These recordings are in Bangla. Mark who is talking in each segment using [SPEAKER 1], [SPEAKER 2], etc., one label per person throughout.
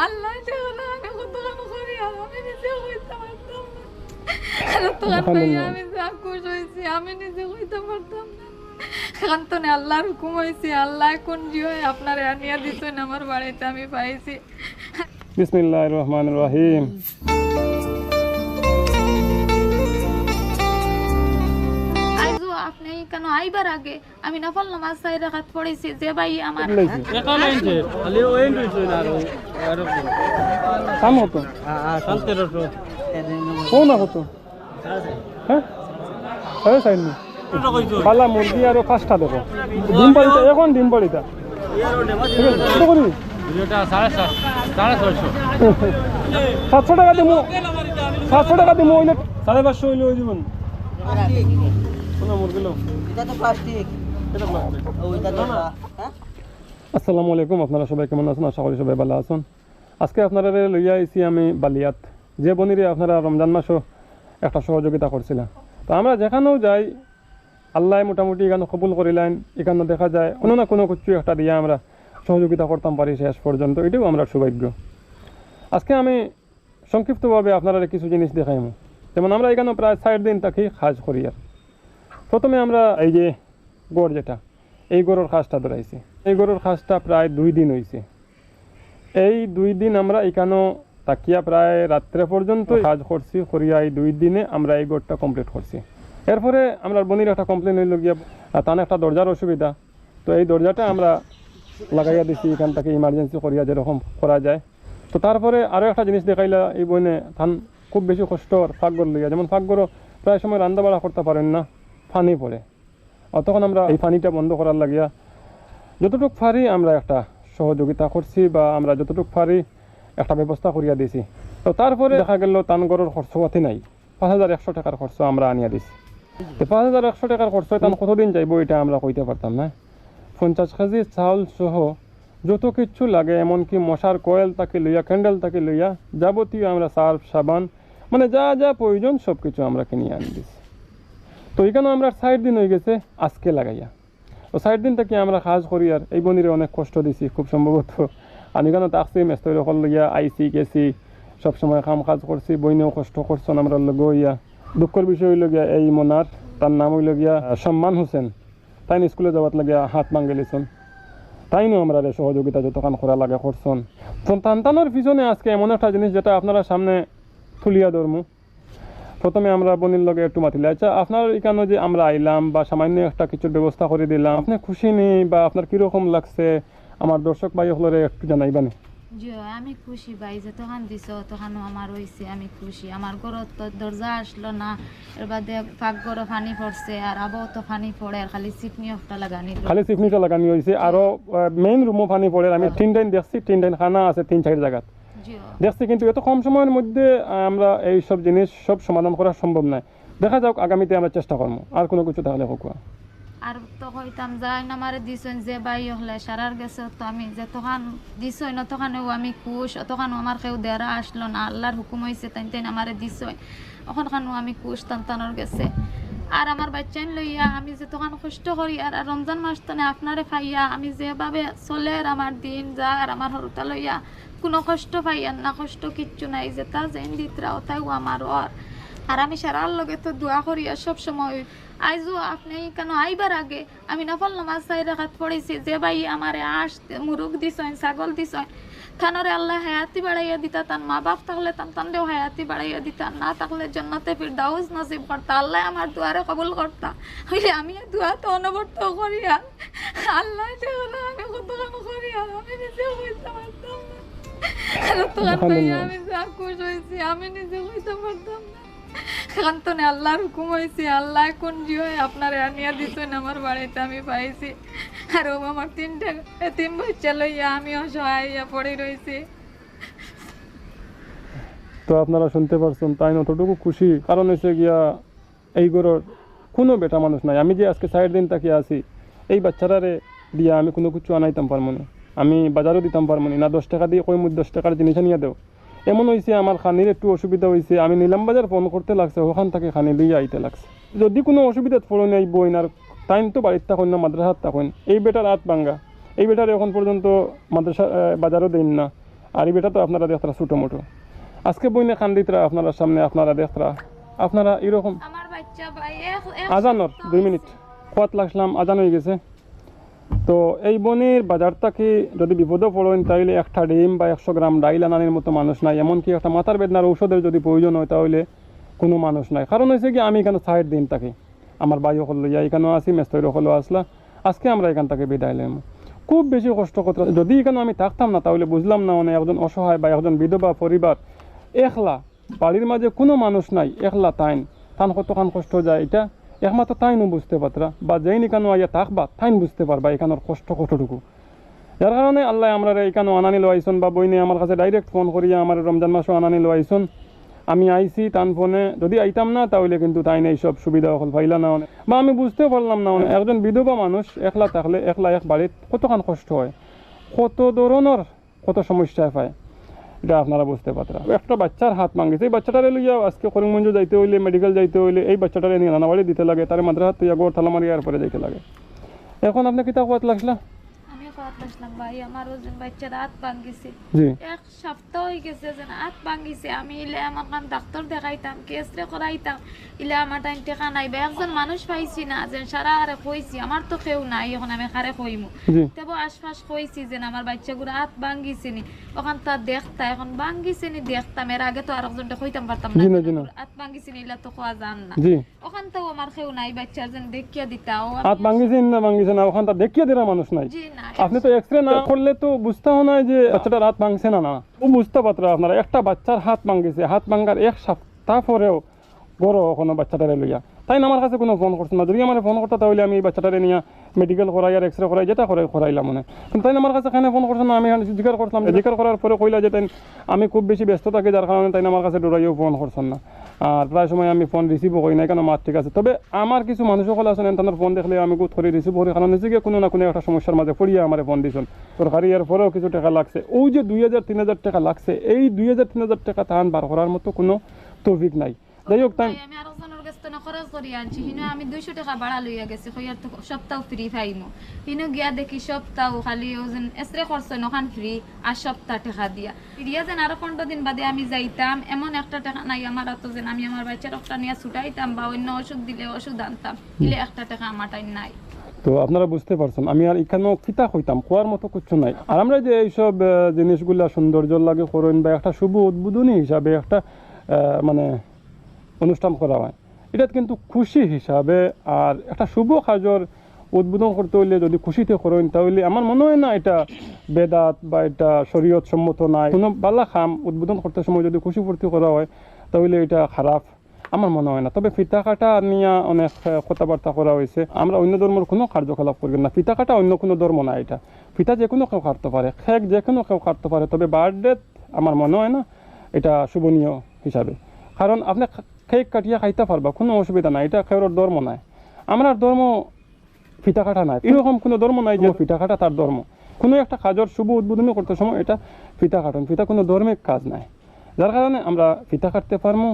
[SPEAKER 1] আল্লাহ দেখো আমি কত কাম করি আর আমি নিজে হইতে পারতাম না। আর তখন ভাইয়া আমি যা খুশ হয়েছি আমি নিজে হইতে পারতাম না। এখন তো আল্লাহর হুকুম হয়েছে, আল্লাহ কোন জিও আপনার আনিয়া দিতেন আমার বাড়িতে আমি পাইছি।
[SPEAKER 2] বিসমিল্লাহির রহমানির রহিম।
[SPEAKER 1] আজও আপনি কেন আইবার আগে আমি নফল নামাজ চাই রাখাত পড়েছি যে ভাই আমার
[SPEAKER 3] এটা লাইনছে খালি ওই রইছে না আর
[SPEAKER 2] কাম হতো
[SPEAKER 3] শান্তির রসো
[SPEAKER 2] কোন হতো হ্যাঁ আরে সাইনি পালা মুরগি আর পাঁচটা দেবো ডিম পাড়িটা এখন ডিম পাড়িটা ঠিক আছে কত করি
[SPEAKER 3] এটা 650
[SPEAKER 2] 700 টাকা দিমু 700 টাকা দিমু ওইলে 550 হইলে ওই জীবন শোনা মুরগি লো
[SPEAKER 4] এটা তো প্লাস্টিক
[SPEAKER 2] এটা প্লাস্টিক
[SPEAKER 4] ওইটা তো হ্যাঁ।
[SPEAKER 2] আসসালামু আলাইকুম, আপনারা সবাই কেমন আছেন? আশা করি সবাই ভালো আছেন। আজকে আপনারা লইয়া আইছি আমি বালিয়াত, যে বনিরে আপনারা রমজান মাসও একটা সহযোগিতা করছিলেন। তো আমরা যেখানেও যাই আল্লাহ মোটামুটি এখানে কবুল করিলেন, এখানে দেখা যায় কোনো না কোনো কিছু একটা দিয়ে আমরা সহযোগিতা করতাম পারি শেষ পর্যন্ত, এটাও আমরা সৌভাগ্য। আজকে আমি সংক্ষিপ্তভাবে আপনারা কিছু জিনিস দেখাইম। যেমন আমরা এখানে প্রায় 60 দিন থাকি কাজ করি। আর প্রথমে আমরা এই যে গড় যেটা এই গরুর খাসটা ধরাইছি, এই গরুর খাসটা প্রায় 2 দিন হয়েছে। এই 2 দিন আমরা এখানেও তাকিয়া প্রায় রাত্রে পর্যন্ত কাজ করছি, করিয়া এই 2 দিনে আমরা এই গড়টা কমপ্লিট করছি। এরপরে আমরা বনির একটা কমপ্লেন হইল গিয়া তার একটা দরজার অসুবিধা, তো এই দরজাটা আমরা লাগাইয়া দিছি এখান থেকে ইমার্জেন্সি করিয়া যেরকম করা যায়। তো তারপরে আরও একটা জিনিস দেখাইলা এই বনে ধান খুব বেশি কষ্ট ফাঁকগড় লইয়া, যেমন ফাঁকগড়ও প্রায় সময় রান্না বাড়া করতে পারেন না, ফানি পড়ে। আর তখন আমরা এই পানিটা বন্ধ করার লাগিয়া যতটুকু পারি আমরা একটা সহযোগিতা করছি বা আমরা যতটুকু পারি একটা ব্যবস্থা করিয়া দিছি। তো তারপরে দেখা গেল তানগড়ের খরচপাতি নাই, 5100 টাকার খরচ আমরা আনিয়া দিছি। তো 5100 টাকার খরচ তান কতদিন যাইব এটা আমরা কইতে পারতাম না। 50 কেজি চাউল সহ যত কিছু লাগে, এমনকি মশার কয়েল তাকে লইয়া ক্যান্ডেল তাকে লইয়া যাবতীয় আমরা সার্ফ সাবান মানে যা যা প্রয়োজন সব কিছু আমরা কিনে আনি দিছি। তো এখানে আমরা 60 দিন হয়ে গেছে আজকে লাগাইয়া। তো 60 দিন থেকে আমরা কাজ করি আর এই বনিরে অনেক কষ্ট দিছি খুব সম্ভবত। আমি এখানে তাকছি মেস্তরি সকল লইয়া আইসি গেছি, সবসময় কাম কাজ করছি, বইনেও কষ্ট করছেন আমরা লগে ইয়া। দুঃখের বিষয় হইল গিয়া এই মনার, তার নাম হইল গিয়া সম্মান হোসেন, তাই স্কুলে যাওয়ার লাগিয়া হাত মাঙ্গেলিছন, তাইনও আমরা সহযোগিতা যতক্ষণ করা লাগে করছেন। সন্তানের পিছনে আজকে এমন একটা জিনিস যেটা আপনারা সামনে তুলিয়া ধরমু। প্রথমে আমরা বনির লগে একটু মাতিলে, আচ্ছা আপনার এখানে যে আমরা আইলাম বা সামান্য একটা কিছুর ব্যবস্থা করে দিলাম, আপনি খুশি নেই বা আপনার কীরকম লাগছে আমার দর্শক ভাই হলরে একটু জানাইবানি।
[SPEAKER 1] জি আমি খুশি ভাই, যে তখন দিছ তখন আমার হয়েছে আমি খুশি। আমার ঘরত তো দরজা আসলো না, এর বাদে পাক ঘরে পানি পড়ছে আর আবও তো পানি পড়ে আর খালি চিকনি একটা লাগানি,
[SPEAKER 2] খালি চিকনিটা লাগানি হয়েছে। আরও মেইন রুমও পানি পড়ে। আমি 3 দিন দেখছি, 3 দিন খানা আছে 3-4 জায়গাত দেখছি, কিন্তু এত কম সময়ের মধ্যে আমরা এই সব জিনিস সব সমাধান করা সম্ভব নয়। দেখা যাক আগামীতে আমরা চেষ্টা করবো আর কোনো কিছু তাহলে হোক।
[SPEAKER 1] আর তো হইতাম যাই না আমারে দিছেন যে ভাই হলে সারার গেছে, তো আমি যে তখন দিছই না তখনও আমি খুশ, তখন আমার কেউ দেরা আসলো না, আল্লাহর হুকুম হয়েছে তাই তাই আমারে দিছই, ওখানখানও আমি খুশ তানতানোর গেছে। আর আমার বাচ্চান লইয়া আমি যে তখন কষ্ট করি আর রমজান মাস তানে আপনারে পাইয়া আমি যেভাবে চলে আর আমার দিন যা আর আমার হরতা লইয়া কোনো কষ্ট পাইয়ার না, কষ্ট কিচ্ছু নাই, যেটা যেন দিতরা ওটাও আমার আর আমি সারার লগে তো দোয়া করি আর সবসময়। আইজও আপনি কেন আইবার আগে আমি নফল নামাজ চাই রাখাত পড়েছি যে ভাই আমারে মুরগ দিছেন, ছাগল দিছেন, থানরে আল্লাহ হায়াতি বাড়াইয়া দিতা, তার মা বাপ থাকলে তানদেও হায়াতি বাড়াইয়া দিতা, না থাকলে জান্নাতে ফিরদাউস নসিব করতা, আল্লাহ আমার দুয়ারে কবুল করতা। হইলে আমি দোয়া তো অনবরত করি আর আল্লাহ দেখলো আমি কত কাম করি আর আমি নিজে হইতে পারতাম না। তখন ভাইয়া আমি যা খুশ হয়েছি আমি নিজে হইতে পারতাম না। এখন তো আল্লাহর হুকুম হয়েছে, আল্লাহ কোন জিও আপনার আনিয়া দিতেন আমার বাড়িতে আমি পাইছি। আর ও আমার 3 বাচ্চা লইয়া আমি অসহায় পড়ে রয়েছি।
[SPEAKER 2] তো আপনারা শুনতে পারছেন, তাই অতটুকু খুশি। কারণ হচ্ছে গিয়া এই গরুর কোনো বেটা মানুষ নাই। আমি যে আজকে 60 দিন তাকিয়ে আছি, এই বাচ্চারারে দিয়া আমি কোনো কিছু আনাইতাম পারবো না, আমি বাজারও দিতাম পারবো না। 10 টাকা দিয়ে কই 10 টাকার জিনিস আনিয়া দেও। এমন হয়েছে আমার খানির একটু অসুবিধা হয়েছে, আমি নিলাম বাজার ফোন করতে লাগছে, ওখান থেকে খানি লইয়া আইতে লাগছে। যদি কোনো অসুবিধা পড়ো নাই বইন আর টাইম তো বাড়ির থাকুন না মাদ্রাসার থাকুন, এই বেটার হাত ভাঙ্গা, এই বেটার এখন পর্যন্ত মাদ্রাসা বাজারও দেন না। আর এই বেটা তো আপনারা দেখতরা ছোটো মোটো আজকে বইনে কান্দিতরা আপনারা সামনে আপনারা দেখতরা আপনারা এরকম
[SPEAKER 1] আমার বাচ্চা ভাই
[SPEAKER 2] আজানর 2 মিনিট খোয়াত লাগলাম আজান হয়ে গেছে তো এই বনের বাজার থেকে যদি বিপদে পড়েন তাহলে একটা ডিম বা 100 গ্রাম ডাইল আনানোর মতো মানুষ নাই এমনকি একটা মাথার বেদনার ঔষধের যদি প্রয়োজন হয় তাহলে কোনো মানুষ নাই কারণ হয়েছে কি আমি এখানে সাইড দিন থাকি আমার ভাই হল লইয়া এখানেও আসি মেস্তৈর হলেও আসলা আজকে আমরা এখান থেকে বিদায় নিলাম খুব বেশি কষ্ট করতে যদি এখানে আমি থাকতাম না তাহলে বুঝলাম না মানে একজন অসহায় বা একজন বিধবা পরিবার একলা বাড়ির মাঝে কোনো মানুষ নাই একলা তান কতখান কষ্ট যায় এটা একমাত্র তাইনও বুঝতে পারতরা বা যেই নিকানো আইয়া থাকবা তাইন বুঝতে পারবা এখানোর কষ্ট কতটুকু যার কারণে আল্লাহ আমরা এখানেও আনানি লইছন বা বইনে আমার কাছে ডাইরেক্ট ফোন করিয়া আমার রমজান মাসও আনানি লইছন আমি আইছি তান ফোনে যদি আইতাম না তাহলে কিন্তু তাই না এইসব সুবিধা হল পাইলা না বা আমি বুঝতেও পারলাম না একজন বিধবা মানুষ একলা থাকলে একলা এক বাড়িত কতখান কষ্ট হয় কত ধরনের কত সমস্যায় পায় এটা আপনারা বুঝতে পারতেন একটা বাচ্চার হাত ভাঙিছে এই বাচ্চাটারে লইয়া আজকে করিমগঞ্জ যাইতে হইলে মেডিকেল যাইতে হইলে এই বাচ্চাটারে নিয়ে নানাবাড়ি দিতে লাগে তার মাদ্রাসাত তুই আগর থালামারি আর পরে যাইতে লাগে এখন আপনি কিতা কোয়াত লাগলা
[SPEAKER 1] আমিও কথা আসলাম ভাই আমার ওজন বাচ্চা রাত ভাঙ্গিছে
[SPEAKER 2] জি
[SPEAKER 1] এক সপ্তাহ হয়ে গেছে যে হাত ভাঙ্গিছে আমি ইলে আমার কাম ডাক্তার দেখাইতাম কেসরে করাইতাম ইলে আমার টাইম টেকা নাই বা একজন মানুষ পাইছি না যে সারা আরে কইছি আমার তো কেউ নাই এখন আমি কারে কইমু
[SPEAKER 2] জি
[SPEAKER 1] তেবো আশপাশ কইছি যে আমার বাচ্চাগুলো হাত ভাঙ্গিছে নি ওখান তা দেখতা এখন ভাঙ্গিছে নি দেখতাম এর আগে তো আরেকজনটা কইতাম পারতাম না
[SPEAKER 2] জি না, জি না।
[SPEAKER 1] হাত ভাঙ্গিছে নি ইলা তো কোয়া জান না
[SPEAKER 2] জি
[SPEAKER 1] ওখান তো আমার কেউ নাই বাচ্চার যেন দেখিয়া দিতাও
[SPEAKER 2] হাত ভাঙিছেন না ভাঙিছে না ওখানটা দেখিয়ে দিলা মানুষ নাই
[SPEAKER 1] জি না
[SPEAKER 2] আপনি তো এক্সরে না করলে তো বুঝতেও না যে বাচ্চাটার হাত ভাঙছে না না ও বুঝতে পারতো আপনারা একটা বাচ্চার হাত ভাঙিছে হাত ভাঙার এক সপ্তাহ পরেও বড় কোনো বাচ্চাটারে লইয়া তাই না আমার কাছে কোনো ফোন করছে না যদি আমার ফোন করতো তাহলে আমি এই বাচ্চাটারে নিয়ে মেডিকেল করাই আর এক্সরে করাই যেটা করাইলাম মনে কিন্তু তাই আমার কাছে কেন ফোন করছে না আমি জিজ্ঞাসা করতাম জিজ্ঞাসা করার পরে কইলা যে তাই আমি খুব বেশি ব্যস্ত থাকি যার কারণে তাই আমার কাছে ডরাইও ফোন করছেন না আর প্রায় সময় আমি ফোন রিসিভও করি না কেন মাত ঠিক আছে তবে আমার কিছু মানুষ সকল আছেন তাদের ফোন দেখলে আমি খুব ধরে রিসিভ করি কারণ হচ্ছে কোনো না কোনো একটা সমস্যার মাঝে পড়িয়ে আমার ফোন দিয়েছেন সরকারি এর পরেও কিছু টাকা লাগছে ওই যে 2000-3000 টাকা লাগছে এই 2000-3000 টাকা তাহান বার করার মতো কোনো তৌফিক নাই যাই হোক তাই
[SPEAKER 1] আমি আরেকজনের কাছে না খরচ করি আনছি হিনো আমি 200 টাকা ভাড়া লইয়া গেছি কইয়ার তো সপ্তাহ ফ্রি পাইমু হিনো গিয়া দেখি সপ্তাহ খালি ওজন এসরে খরচ নখান ফ্রি আর সপ্তাহ টাকা দিয়া ফিরিয়া যেন আরো 15 দিন বাদে আমি যাইতাম এমন একটা টাকা নাই আমার তো যেন আমি আমার বাচ্চার একটা নিয়ে ছুটাইতাম বা অন্য ওষুধ দিলে ওষুধ আনতাম দিলে একটা টাকা আমার টাইম নাই
[SPEAKER 2] তো আপনারা বুঝতে পারছেন আমি আর এখানেও কিতা হইতাম কোয়ার মতো কিছু নাই আর আমরা যে এইসব জিনিসগুলা সৌন্দর্য লাগে করেন বা একটা শুভ উদ্বোধনী হিসাবে একটা মানে অনুষ্ঠান করা হয় এটা কিন্তু খুশি হিসাবে আর একটা শুভ কাজর উদ্বোধন করতে হইলে যদি খুশিতে করেন তাহলে আমার মনে হয় না এটা বেদাত বা এটা শরীয়ত সম্মত নাই কোনো বালা খাম উদ্বোধন করতে সময় যদি খুশি ফুর্তি করা হয় তাহলে এটা খারাপ আমার মনে হয় না তবে ফিতা কাটা নিয়ে অনেক কথাবার্তা করা হয়েছে আমরা অন্য ধর্মের কোনো কার্যকলাপ করি না ফিতা কাটা অন্য কোনো ধর্ম না এটা ফিতা যে কোনো কেউ কাটতে পারে খেক যে কোনো কেউ কাটতে পারে তবে বার্থডে আমার মনে হয় না এটা শুভনীয় হিসাবে কারণ আপনি কেক কাটিয়া খাইতে পারবা কোনো অসুবিধা নাই এটা কেউর ধর্ম নাই আমার ধর্ম ফিতা কাটা নাই এরকম কোনো ধর্ম নাই যে ফিতা কাটা তার ধর্ম কোনো একটা কাজের শুভ উদ্বোধনী করতে সময় এটা ফিতা কাটন ফিতা কোনো ধর্মিক কাজ নাই যার কারণে আমরা ফিতা কাটতে পারবো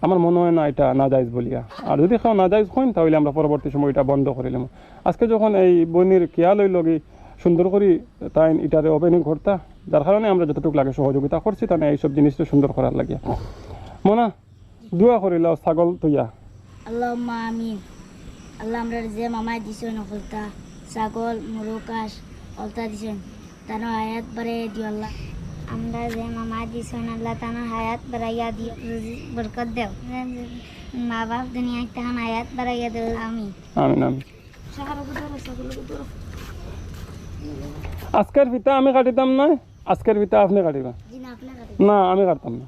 [SPEAKER 2] আমার মনে হয় না এটা নাজাইজ বলিয়া আর যদি কেউ নাজাইজ হন তাহলে আমরা পরবর্তী সময় এটা বন্ধ করিলাম আজকে যখন এই বনির কেয়া লই লগি সুন্দর করে তাই এটারে ওপেনিং করতা যার কারণে আমরা যতটুকু লাগে সহযোগিতা করছি তাহলে এইসব জিনিসটা সুন্দর করার লাগে মনা দোয়া করিলাও ছাগল তুইয়া
[SPEAKER 5] আল্লাহুম্মা আমিন আল্লাহ আমরা যে মামাই দিছেন নফলতা ছাগল মুরুকাশ অলতা দিছেন তানো হায়াত বাড়াইয়া দিও আল্লাহ আমরা যে মামাই দিছেন আল্লাহ তানো হায়াত বাড়াইয়া দিও বরকত দেও মা বাপ দুনিয়ায় তাহান হায়াত বাড়াইয়া দেও আমি
[SPEAKER 2] আমিন আমিন
[SPEAKER 1] সাহারা গুদর ছাগল গুদর
[SPEAKER 2] আজকের ফিতা আমি কাটিতাম না আজকের ফিতা আপনি কাটিবা
[SPEAKER 5] জিনা আপনি কাটি
[SPEAKER 2] না আমি কাটতাম না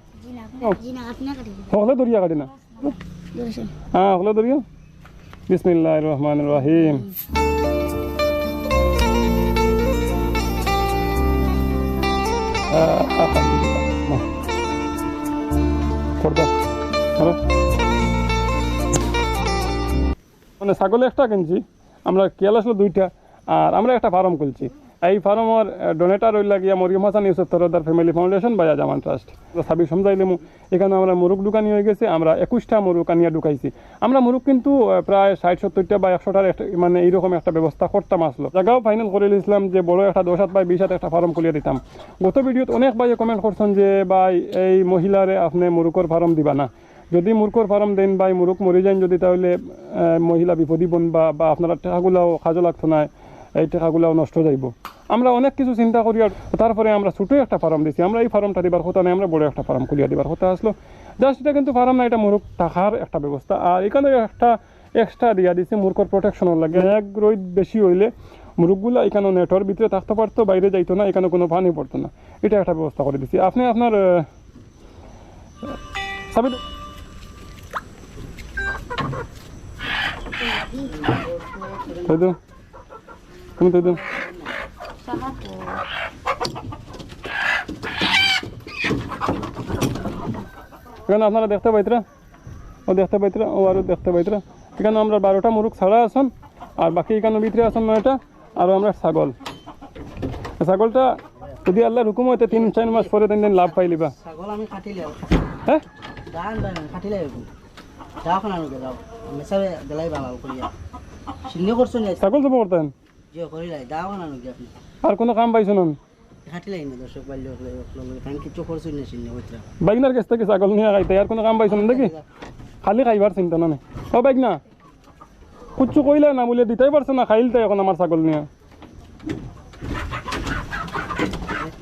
[SPEAKER 5] জিনা আপনি কাটি
[SPEAKER 2] হলে দরিয়া কাটি না
[SPEAKER 5] দর্শন
[SPEAKER 2] হ্যাঁ হলে দরিয়া বিসমিল্লাহির রহমানির রহিম মানে ছাগলে একটা কিনছি আমরা কেয়াল আসলো 2টা আর আমরা একটা ফার্ম খুলছি এই ফার্মর ডোনেটার হইলা গিয়া মরিয়ম হাসান ইউসুফ তরদার ফ্যামিলি ফাউন্ডেশন বায়া জামান ট্রাস্ট সাবি সমজাইলেমু এখানে আমরা মুরুগ দোকানি হয়ে গেছে আমরা 21টা মুরুগ আনিয়া ঢুকাইছি আমরা মুরুগ কিন্তু প্রায় 60-70টা বা 100টার মানে এইরকম একটা ব্যবস্থা করতাম আসলো জায়গাও ফাইনাল করে নিয়েছিলাম যে বড় একটা 10 বা 20 একটা ফার্ম খুলিয়ে দিতাম গত ভিডিওত অনেক ভাই কমেন্ট করছেন যে ভাই এই মহিলারে আপনি মুরুগর ফার্ম দিবা না যদি মুরগর ফার্ম দেন ভাই মুরুগ মরে যান যদি তাহলে মহিলা বিপদী বনবা বা আপনারা টাকাগুলাও কাজও লাগতো না এই টাকাগুলাও নষ্ট যাইব আমরা অনেক কিছু চিন্তা করি আর তারপরে আমরা ছোটো একটা ফার্ম দিছি আমরা এই ফার্মটা দিবার কথা নেই আমরা বড় একটা ফার্ম খুলিয়া দিবার কথা আসলো জাস্ট এটা কিন্তু ফার্ম না এটা মুরগ টাকার একটা ব্যবস্থা আর এখানে একটা এক্সট্রা দিয়া দিছে মুরগর প্রোটেকশনও লাগে এক রোদ বেশি হইলে মুরগগুলা এখানে নেটওয়ার ভিতরে থাকতে পারতো বাইরে যাইতো না এখানে কোনো পানি পড়তো না এটা একটা ব্যবস্থা করে দিছি আপনি আপনার সাবিত তুমি তো দিন এখানে আপনারা দেখতে পাইতরা ও দেখতে পাইতরা ও আরও দেখতে পাইতরা এখানে আমরা 12টা মুরগ ছাড়া আছেন আর বাকি এখানে ভিতরে আছেন 9টা আর আমরা ছাগলটা যদি আল্লাহর হুকুম হইতে 3-4 মাস পরে দিন লাভ পাইলিবা
[SPEAKER 4] ছাগল আমি কাটিলে
[SPEAKER 2] হ্যাঁ
[SPEAKER 4] দান দান কাটিলে যাও না যাও মেসাবে গলাই বানাও করিয়া সিন্নি করছো না
[SPEAKER 2] ছাগল যাব করতেন
[SPEAKER 4] যে করিলাই দাও না আপনি
[SPEAKER 2] আর কোনো কাম পাইছেন না
[SPEAKER 4] কাটিলাই না দর্শক বাল্য কারণ কিছু করছো না সিন্নি কইরা
[SPEAKER 2] বাইকনার কাছ থেকে ছাগল নিয়ে খাইতে আর কোনো কাম পাইছেন দেখি খালি খাইবার চিন্তা না ও বাইক না কুচ্ছু কইলে না বলে দিতেই পারছে না খাইলতে এখন আমার ছাগল নিয়ে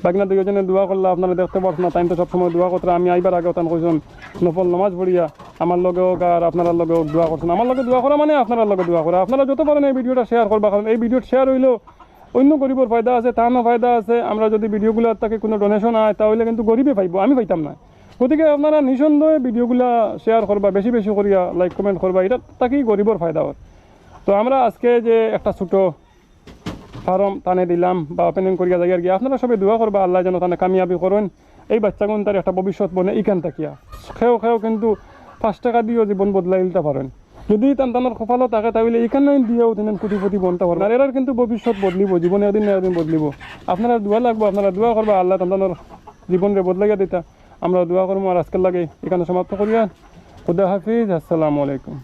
[SPEAKER 2] বাইকনা দুজনে দোয়া করলে আপনারা দেখতে পারছেন না তাই তো সবসময় দোয়া করতে আমি আইবার আগে তান কইছেন নফল নামাজ পড়িয়া আমার লগে হোক আর আপনার লগে হোক দোয়া করছেন আমার লগে দোয়া করা মানে আপনার লগে দোয়া করা আপনারা যত পারেন এই ভিডিওটা শেয়ার করবা কারণ এই ভিডিও শেয়ার হইলেও অন্য গরিবের ফায়দা আছে তারও ফায়দা আছে আমরা যদি ভিডিওগুলো তাকে কোনো ডোনেশন আয় তাহলে কিন্তু গরিবে পাইব আমি পাইতাম না গতিকে আপনারা নিঃসন্দেহে ভিডিওগুলো শেয়ার করবা বেশি বেশি করিয়া লাইক কমেন্ট করবা এটা তাকেই গরিবের ফায়দা হয় তো আমরা আজকে যে একটা ছোটো ফার্ম টানে দিলাম বা ওপেনিং করিয়া জায়গায় গিয়ে আপনারা সবাই দোয়া করবা আল্লাহ যেন তানে কামিয়াবি করেন এই বাচ্চাগুন তার একটা ভবিষ্যৎ বনে ইকান থাকিয়া খেয়েও কিন্তু 5 টাকা দিয়েও জীবন বদলাই দিতে পারেন যদি তার কপালও থাকে তাহলে এখানে দিয়েও তিনি কোটিপতি বনতে পারবেন আর এরার কিন্তু ভবিষ্যৎ বদলিব জীবনে একদিন না একদিন বদলিব আপনারা দোয়া লাগবো আপনারা দোয়া করবা আল্লাহ তাদের জীবনরে বদলাইয়া দিতা আমরা দোয়া করবো আর আজকের লাগে এখানে সমাপ্ত করিয়া খুদা হাফিজ আসসালামু আলাইকুম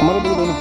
[SPEAKER 2] আমারও বলে